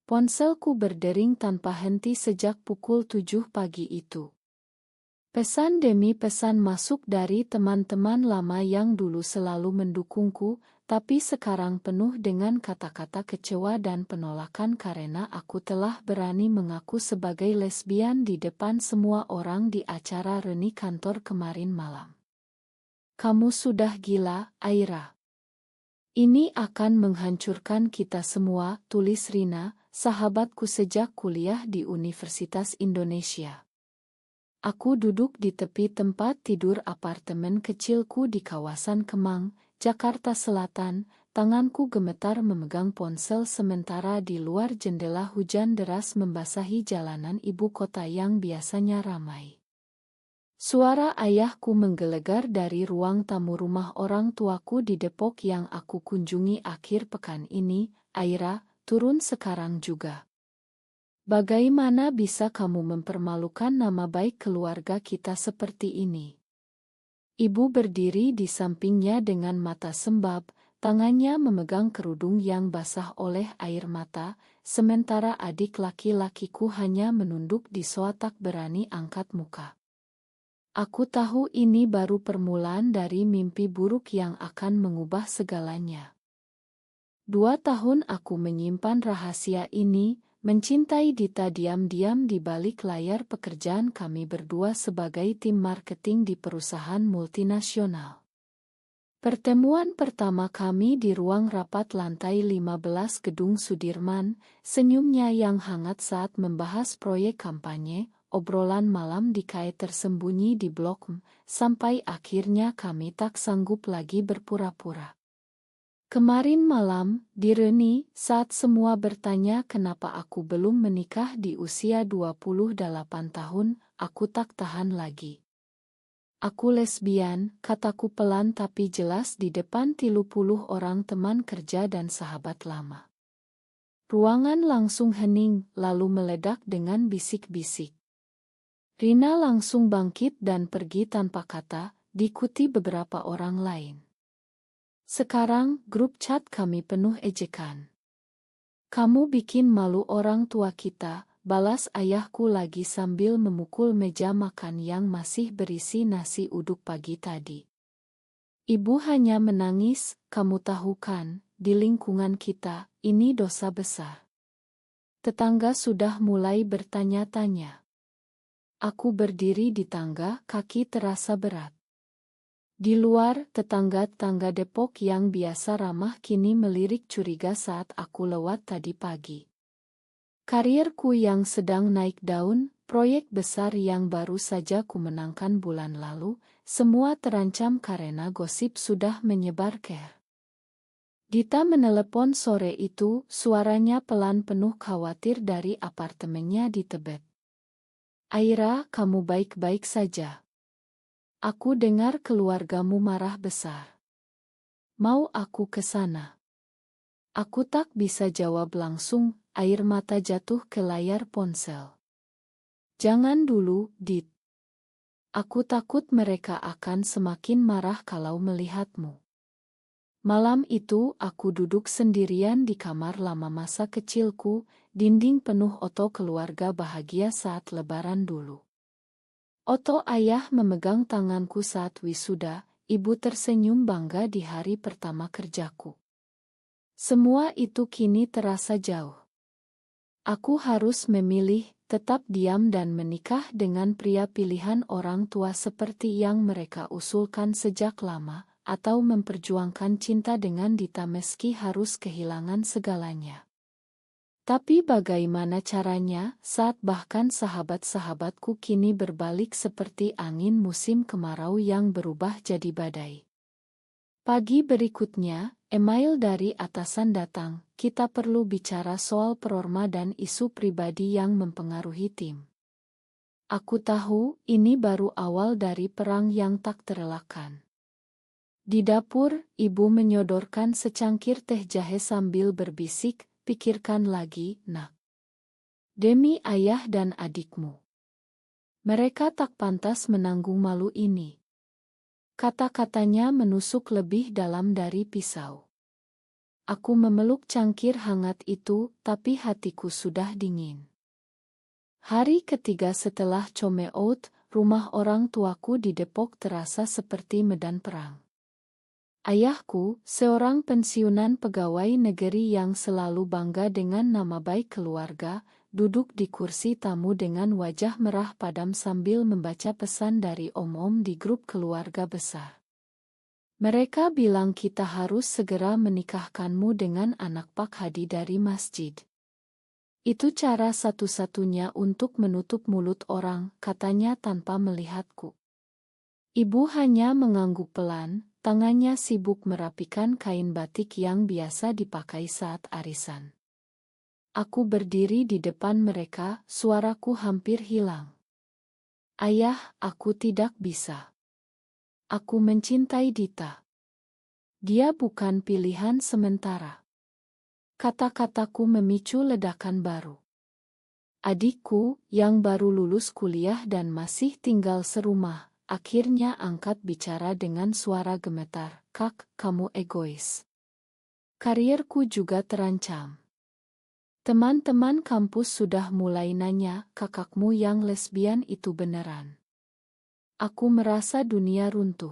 Ponselku berdering tanpa henti sejak pukul 7 pagi itu. Pesan demi pesan masuk dari teman-teman lama yang dulu selalu mendukungku, tapi sekarang penuh dengan kata-kata kecewa dan penolakan karena aku telah berani mengaku sebagai lesbian di depan semua orang di acara reni kantor kemarin malam. Kamu sudah gila, Aira. Ini akan menghancurkan kita semua, tulis Rina, sahabatku sejak kuliah di Universitas Indonesia. Aku duduk di tepi tempat tidur apartemen kecilku di kawasan Kemang, Jakarta Selatan. Tanganku gemetar memegang ponsel sementara di luar jendela hujan deras membasahi jalanan ibu kota yang biasanya ramai. Suara ayahku menggelegar dari ruang tamu rumah orang tuaku di Depok yang aku kunjungi akhir pekan ini. Aira, turun sekarang juga. Bagaimana bisa kamu mempermalukan nama baik keluarga kita seperti ini? Ibu berdiri di sampingnya dengan mata sembab, tangannya memegang kerudung yang basah oleh air mata, sementara adik laki-lakiku hanya menunduk di soa tak berani angkat muka. Aku tahu ini baru permulaan dari mimpi buruk yang akan mengubah segalanya. 2 tahun aku menyimpan rahasia ini, mencintai Dita diam-diam di balik layar pekerjaan kami berdua sebagai tim marketing di perusahaan multinasional. Pertemuan pertama kami di ruang rapat lantai 15 Gedung Sudirman, senyumnya yang hangat saat membahas proyek kampanye, obrolan malam di kae tersembunyi di Blok M, sampai akhirnya kami tak sanggup lagi berpura-pura. Kemarin malam, di Reni, saat semua bertanya kenapa aku belum menikah di usia 28 tahun, aku tak tahan lagi. Aku lesbian, kataku pelan tapi jelas di depan 30 orang teman kerja dan sahabat lama. Ruangan langsung hening, lalu meledak dengan bisik-bisik. Rina langsung bangkit dan pergi tanpa kata, diikuti beberapa orang lain. Sekarang, grup chat kami penuh ejekan. Kamu bikin malu orang tua kita, balas ayahku lagi sambil memukul meja makan yang masih berisi nasi uduk pagi tadi. Ibu hanya menangis, kamu tahu kan, di lingkungan kita, ini dosa besar. Tetangga sudah mulai bertanya-tanya. Aku berdiri di tangga, kaki terasa berat. Di luar, tetangga-tetangga Depok yang biasa ramah kini melirik curiga saat aku lewat tadi pagi. Karirku yang sedang naik daun, proyek besar yang baru saja kumenangkan bulan lalu, semua terancam karena gosip sudah menyebar Dita menelepon sore itu, suaranya pelan penuh khawatir dari apartemennya di Tebet. Aira, kamu baik-baik saja. Aku dengar keluargamu marah besar. Mau aku ke sana? Aku tak bisa jawab langsung, air mata jatuh ke layar ponsel. Jangan dulu, Dit. Aku takut mereka akan semakin marah kalau melihatmu. Malam itu aku duduk sendirian di kamar lama masa kecilku, dinding penuh foto keluarga bahagia saat lebaran dulu. Foto ayah memegang tanganku saat wisuda, ibu tersenyum bangga di hari pertama kerjaku. Semua itu kini terasa jauh. Aku harus memilih, tetap diam dan menikah dengan pria pilihan orang tua seperti yang mereka usulkan sejak lama, atau memperjuangkan cinta dengan Dita meski harus kehilangan segalanya. Tapi bagaimana caranya saat bahkan sahabat-sahabatku kini berbalik seperti angin musim kemarau yang berubah jadi badai? Pagi berikutnya, email dari atasan datang, kita perlu bicara soal performa dan isu pribadi yang mempengaruhi tim. Aku tahu, ini baru awal dari perang yang tak terelakkan. Di dapur, ibu menyodorkan secangkir teh jahe sambil berbisik, pikirkan lagi, nak. Demi ayah dan adikmu. Mereka tak pantas menanggung malu ini. Kata-katanya menusuk lebih dalam dari pisau. Aku memeluk cangkir hangat itu, tapi hatiku sudah dingin. Hari ketiga setelah come out, rumah orang tuaku di Depok terasa seperti medan perang. Ayahku, seorang pensiunan pegawai negeri yang selalu bangga dengan nama baik keluarga, duduk di kursi tamu dengan wajah merah padam sambil membaca pesan dari om-om di grup keluarga besar. Mereka bilang kita harus segera menikahkanmu dengan anak Pak Hadi dari masjid. Itu cara satu-satunya untuk menutup mulut orang, katanya tanpa melihatku. Ibu hanya mengangguk pelan, tangannya sibuk merapikan kain batik yang biasa dipakai saat arisan. Aku berdiri di depan mereka, suaraku hampir hilang. Ayah, aku tidak bisa. Aku mencintai Dita. Dia bukan pilihan sementara. Kata-kataku memicu ledakan baru. Adikku, yang baru lulus kuliah dan masih tinggal serumah, akhirnya angkat bicara dengan suara gemetar. Kak, kamu egois. Karierku juga terancam. Teman-teman kampus sudah mulai nanya, kakakmu yang lesbian itu beneran? Aku merasa dunia runtuh.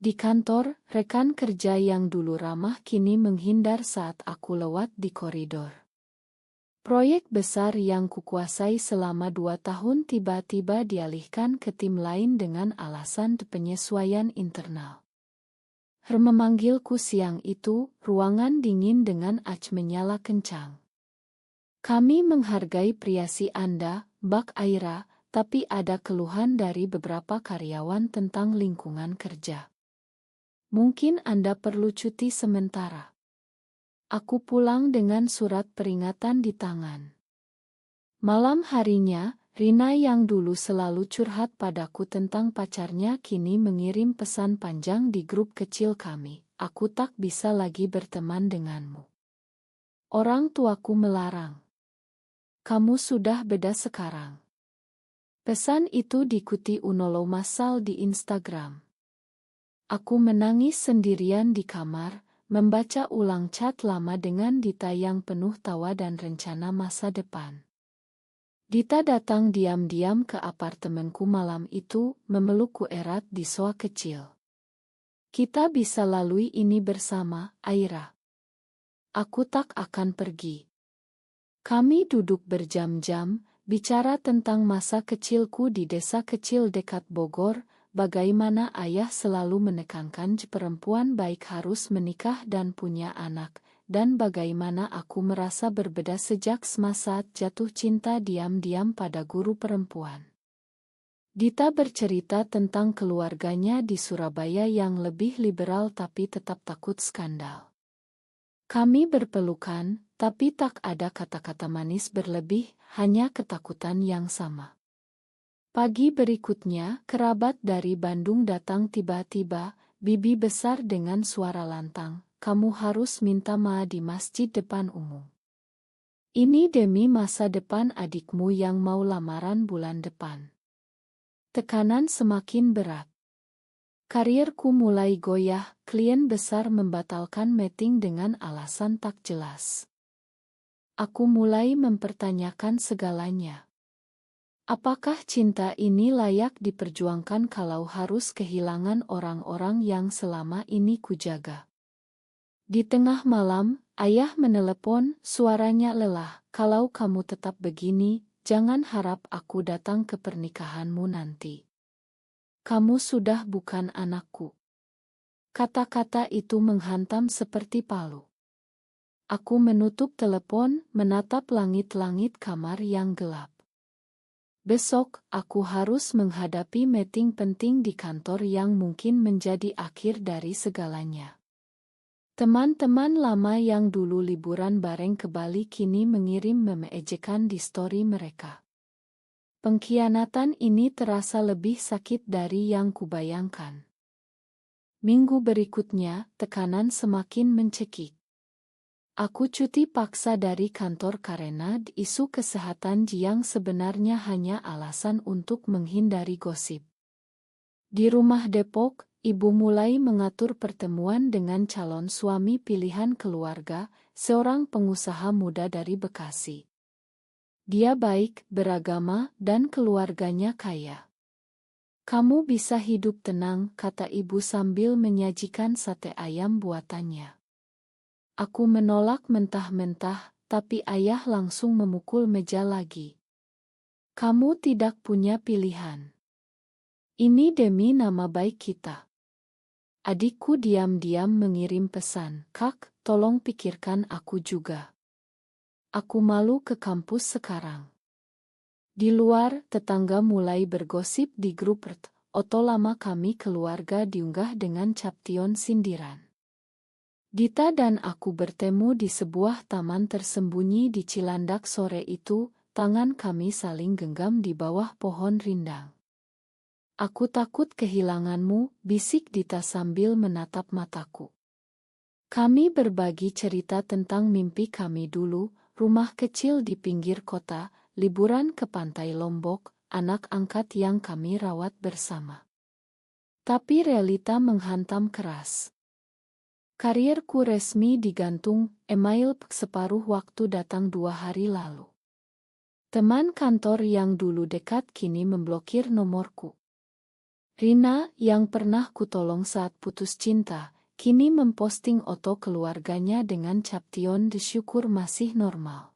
Di kantor, rekan kerja yang dulu ramah kini menghindar saat aku lewat di koridor. Proyek besar yang kukuasai selama 2 tahun tiba-tiba dialihkan ke tim lain dengan alasan penyesuaian internal. Memanggilku siang itu, ruangan dingin dengan ac menyala kencang. Kami menghargai privasi Anda, Mbak Aira, tapi ada keluhan dari beberapa karyawan tentang lingkungan kerja. Mungkin Anda perlu cuti sementara. Aku pulang dengan surat peringatan di tangan. Malam harinya, Rina yang dulu selalu curhat padaku tentang pacarnya kini mengirim pesan panjang di grup kecil kami. Aku tak bisa lagi berteman denganmu. Orang tuaku melarang. Kamu sudah beda sekarang. Pesan itu diikuti unfollow massal di Instagram. Aku menangis sendirian di kamar, membaca ulang chat lama dengan Dita yang penuh tawa dan rencana masa depan. Dita datang diam-diam ke apartemenku malam itu, memelukku erat di sofa kecil. Kita bisa lalui ini bersama, Aira. Aku tak akan pergi. Kami duduk berjam-jam, bicara tentang masa kecilku di desa kecil dekat Bogor, bagaimana ayah selalu menekankan perempuan baik harus menikah dan punya anak, dan bagaimana aku merasa berbeda sejak semasa jatuh cinta diam-diam pada guru perempuan. Dita bercerita tentang keluarganya di Surabaya yang lebih liberal tapi tetap takut skandal. Kami berpelukan, tapi tak ada kata-kata manis berlebih, hanya ketakutan yang sama. Pagi berikutnya, kerabat dari Bandung datang tiba-tiba, bibi besar dengan suara lantang, kamu harus minta maaf di masjid depan umum. Ini demi masa depan adikmu yang mau lamaran bulan depan. Tekanan semakin berat. Karierku mulai goyah, klien besar membatalkan meeting dengan alasan tak jelas. Aku mulai mempertanyakan segalanya. Apakah cinta ini layak diperjuangkan kalau harus kehilangan orang-orang yang selama ini kujaga? Di tengah malam, ayah menelepon, suaranya lelah. Kalau kamu tetap begini, jangan harap aku datang ke pernikahanmu nanti. Kamu sudah bukan anakku. Kata-kata itu menghantam seperti palu. Aku menutup telepon, menatap langit-langit kamar yang gelap. Besok, aku harus menghadapi meeting penting di kantor yang mungkin menjadi akhir dari segalanya. Teman-teman lama yang dulu liburan bareng ke Bali kini mengirim meme ejekan di story mereka. Pengkhianatan ini terasa lebih sakit dari yang kubayangkan. Minggu berikutnya, tekanan semakin mencekik. Aku cuti paksa dari kantor karena isu kesehatan yang sebenarnya hanya alasan untuk menghindari gosip. Di rumah Depok, ibu mulai mengatur pertemuan dengan calon suami pilihan keluarga, seorang pengusaha muda dari Bekasi. Dia baik, beragama, dan keluarganya kaya. Kamu bisa hidup tenang, kata ibu sambil menyajikan sate ayam buatannya. Aku menolak mentah-mentah, tapi ayah langsung memukul meja lagi. Kamu tidak punya pilihan. Ini demi nama baik kita. Adikku diam-diam mengirim pesan, Kak, tolong pikirkan aku juga. Aku malu ke kampus sekarang. Di luar, tetangga mulai bergosip di grup Oto lama kami keluarga diunggah dengan caption sindiran. Dita dan aku bertemu di sebuah taman tersembunyi di Cilandak sore itu, tangan kami saling genggam di bawah pohon rindang. Aku takut kehilanganmu, bisik Dita sambil menatap mataku. Kami berbagi cerita tentang mimpi kami dulu, rumah kecil di pinggir kota, liburan ke pantai Lombok, anak angkat yang kami rawat bersama. Tapi realita menghantam keras. Karirku resmi digantung, email separuh waktu datang 2 hari lalu. Teman kantor yang dulu dekat kini memblokir nomorku. Rina, yang pernah kutolong saat putus cinta, kini memposting foto keluarganya dengan caption "Syukur masih normal".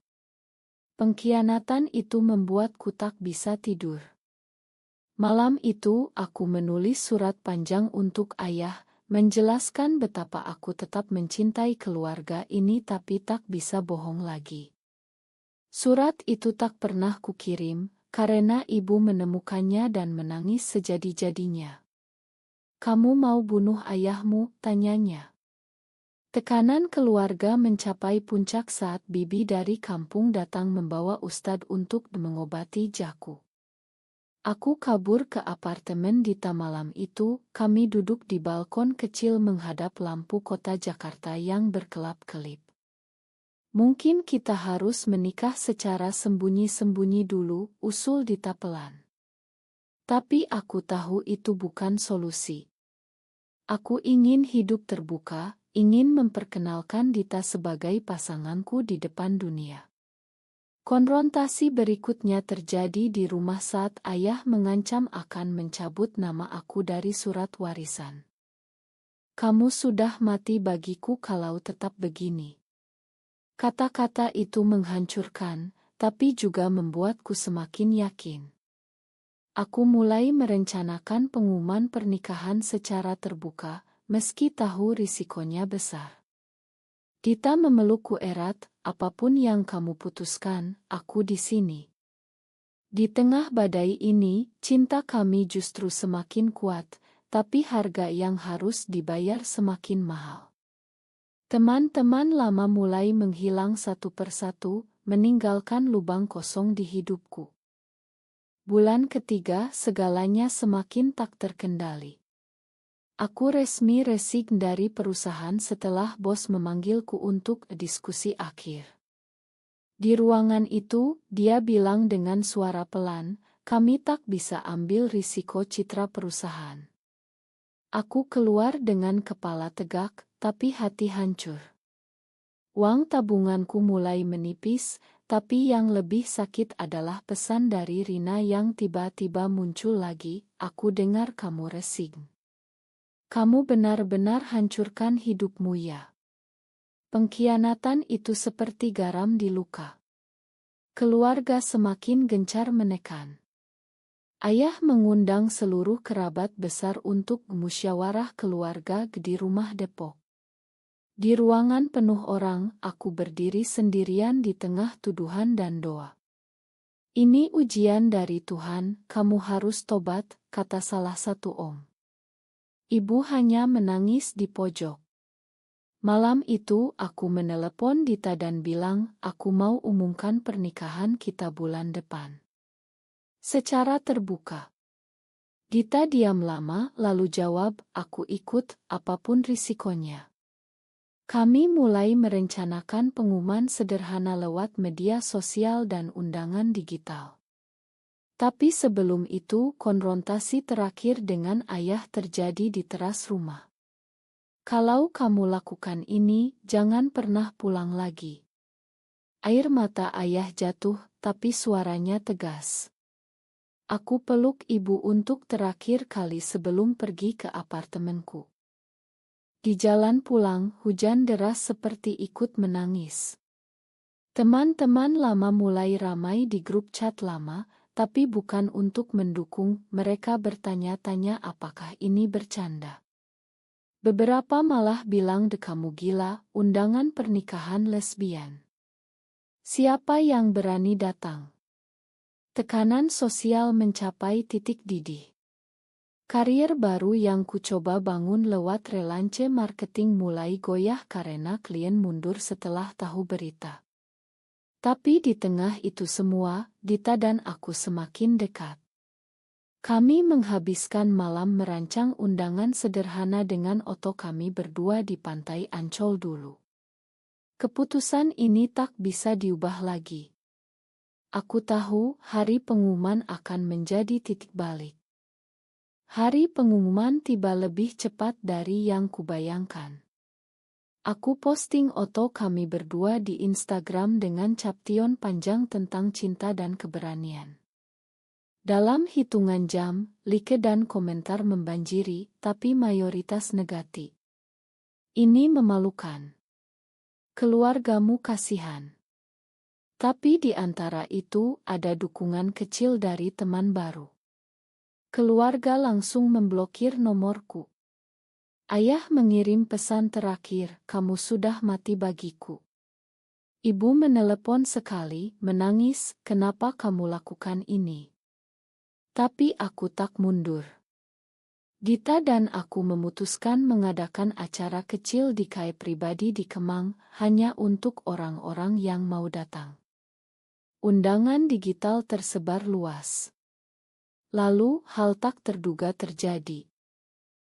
Pengkhianatan itu membuatku tak bisa tidur. Malam itu, aku menulis surat panjang untuk ayah, menjelaskan betapa aku tetap mencintai keluarga ini tapi tak bisa bohong lagi. Surat itu tak pernah kukirim, karena ibu menemukannya dan menangis sejadi-jadinya. Kamu mau bunuh ayahmu? Tanyanya. Tekanan keluarga mencapai puncak saat bibi dari kampung datang membawa ustadz untuk mengobati Jaku. Aku kabur ke apartemen Dita malam itu, kami duduk di balkon kecil menghadap lampu kota Jakarta yang berkelap-kelip. Mungkin kita harus menikah secara sembunyi-sembunyi dulu, usul Dita pelan. Tapi aku tahu itu bukan solusi. Aku ingin hidup terbuka, ingin memperkenalkan Dita sebagai pasanganku di depan dunia. Konfrontasi berikutnya terjadi di rumah saat ayah mengancam akan mencabut nama aku dari surat warisan. Kamu sudah mati bagiku kalau tetap begini. Kata-kata itu menghancurkan, tapi juga membuatku semakin yakin. Aku mulai merencanakan pengumuman pernikahan secara terbuka, meski tahu risikonya besar. Dita memelukku erat, apapun yang kamu putuskan, aku di sini. Di tengah badai ini, cinta kami justru semakin kuat, tapi harga yang harus dibayar semakin mahal. Teman-teman lama mulai menghilang satu persatu, meninggalkan lubang kosong di hidupku. Bulan ketiga, segalanya semakin tak terkendali. Aku resmi resign dari perusahaan setelah bos memanggilku untuk diskusi akhir. Di ruangan itu, dia bilang dengan suara pelan, kami tak bisa ambil risiko citra perusahaan. Aku keluar dengan kepala tegak, tapi hati hancur. Uang tabunganku mulai menipis, tapi yang lebih sakit adalah pesan dari Rina yang tiba-tiba muncul lagi, aku dengar kamu resign. Kamu benar-benar hancurkan hidupmu ya. Pengkhianatan itu seperti garam di luka. Keluarga semakin gencar menekan. Ayah mengundang seluruh kerabat besar untuk musyawarah keluarga di rumah Depok. Di ruangan penuh orang, aku berdiri sendirian di tengah tuduhan dan doa. Ini ujian dari Tuhan, kamu harus tobat, kata salah satu om. Ibu hanya menangis di pojok. Malam itu, aku menelepon Dita dan bilang, aku mau umumkan pernikahan kita bulan depan. Secara terbuka. Dita diam lama, lalu jawab, aku ikut, apapun risikonya. Kami mulai merencanakan pengumuman sederhana lewat media sosial dan undangan digital. Tapi sebelum itu konfrontasi terakhir dengan ayah terjadi di teras rumah. Kalau kamu lakukan ini, jangan pernah pulang lagi. Air mata ayah jatuh, tapi suaranya tegas. Aku peluk ibu untuk terakhir kali sebelum pergi ke apartemenku. Di jalan pulang, hujan deras seperti ikut menangis. Teman-teman lama mulai ramai di grup chat lama, tapi bukan untuk mendukung, mereka bertanya-tanya apakah ini bercanda. Beberapa malah bilang deh kamu gila, undangan pernikahan lesbian. Siapa yang berani datang? Tekanan sosial mencapai titik didih. Karier baru yang kucoba bangun lewat relance marketing mulai goyah karena klien mundur setelah tahu berita. Tapi di tengah itu semua, Dita dan aku semakin dekat. Kami menghabiskan malam merancang undangan sederhana dengan oto kami berdua di pantai Ancol dulu. Keputusan ini tak bisa diubah lagi. Aku tahu hari pengumuman akan menjadi titik balik. Hari pengumuman tiba lebih cepat dari yang kubayangkan. Aku posting oto kami berdua di Instagram dengan caption panjang tentang cinta dan keberanian. Dalam hitungan jam, like dan komentar membanjiri, tapi mayoritas negatif. Ini memalukan. Keluargamu kasihan. Tapi di antara itu ada dukungan kecil dari teman baru. Keluarga langsung memblokir nomorku. Ayah mengirim pesan terakhir, kamu sudah mati bagiku. Ibu menelepon sekali, menangis, kenapa kamu lakukan ini? Tapi aku tak mundur. Dita dan aku memutuskan mengadakan acara kecil di kai pribadi di Kemang, hanya untuk orang-orang yang mau datang. Undangan digital tersebar luas. Lalu, hal tak terduga terjadi.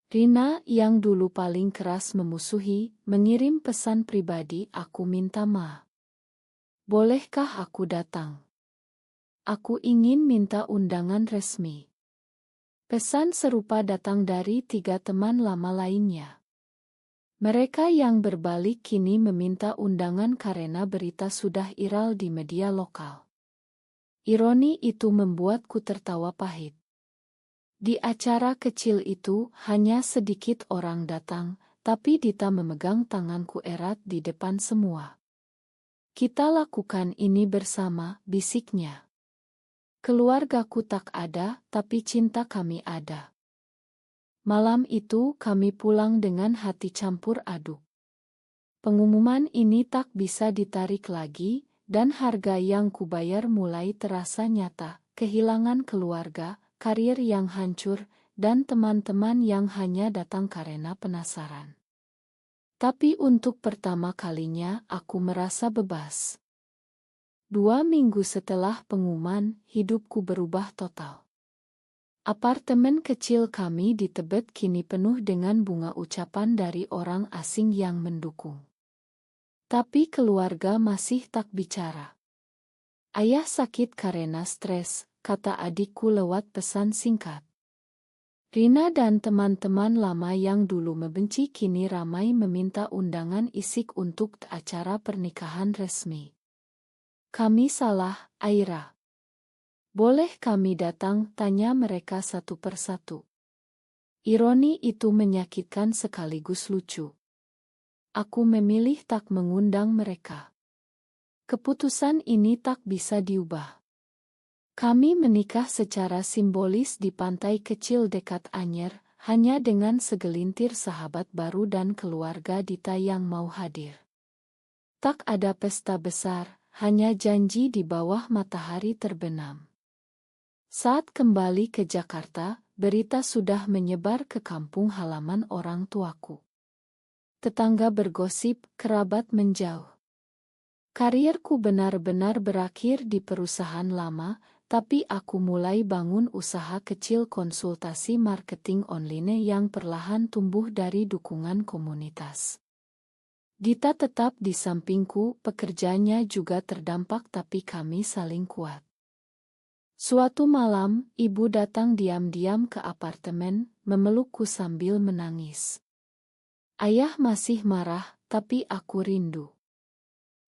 Rina, yang dulu paling keras memusuhi, mengirim pesan pribadi, aku minta maaf. Bolehkah aku datang? Aku ingin minta undangan resmi. Pesan serupa datang dari 3 teman lama lainnya. Mereka yang berbalik kini meminta undangan karena berita sudah viral di media lokal. Ironi itu membuatku tertawa pahit. Di acara kecil itu hanya sedikit orang datang, tapi Dita memegang tanganku erat di depan semua. Kita lakukan ini bersama, bisiknya. Keluargaku tak ada, tapi cinta kami ada. Malam itu kami pulang dengan hati campur aduk. Pengumuman ini tak bisa ditarik lagi, dan harga yang kubayar mulai terasa nyata, kehilangan keluarga, karier yang hancur, dan teman-teman yang hanya datang karena penasaran. Tapi untuk pertama kalinya aku merasa bebas. 2 minggu setelah pengumuman, hidupku berubah total. Apartemen kecil kami di Tebet kini penuh dengan bunga ucapan dari orang asing yang mendukung. Tapi keluarga masih tak bicara. Ayah sakit karena stres, kata adikku lewat pesan singkat. Rina dan teman-teman lama yang dulu membenci kini ramai meminta undangan isik untuk acara pernikahan resmi. Kami salah, Aira. Boleh kami datang, tanya mereka satu persatu. Ironi itu menyakitkan sekaligus lucu. Aku memilih tak mengundang mereka. Keputusan ini tak bisa diubah. Kami menikah secara simbolis di pantai kecil dekat Anyer, hanya dengan segelintir sahabat baru dan keluarga Dita yang mau hadir. Tak ada pesta besar, hanya janji di bawah matahari terbenam. Saat kembali ke Jakarta, berita sudah menyebar ke kampung halaman orang tuaku. Tetangga bergosip, kerabat menjauh. Karierku benar-benar berakhir di perusahaan lama, tapi aku mulai bangun usaha kecil konsultasi marketing online yang perlahan tumbuh dari dukungan komunitas. Dita tetap di sampingku, pekerjaannya juga terdampak tapi kami saling kuat. Suatu malam, ibu datang diam-diam ke apartemen, memelukku sambil menangis. Ayah masih marah, tapi aku rindu.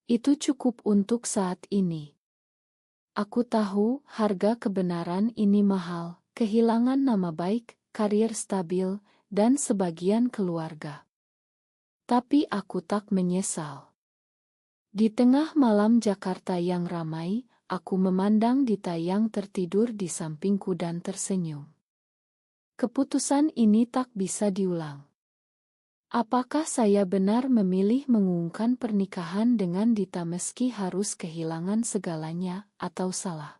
Itu cukup untuk saat ini. Aku tahu harga kebenaran ini mahal, kehilangan nama baik, karir stabil, dan sebagian keluarga. Tapi aku tak menyesal. Di tengah malam Jakarta yang ramai, aku memandang Dita yang tertidur di sampingku dan tersenyum. Keputusan ini tak bisa diulang. Apakah saya benar memilih mengungkapkan pernikahan dengan Dita meski harus kehilangan segalanya, atau salah?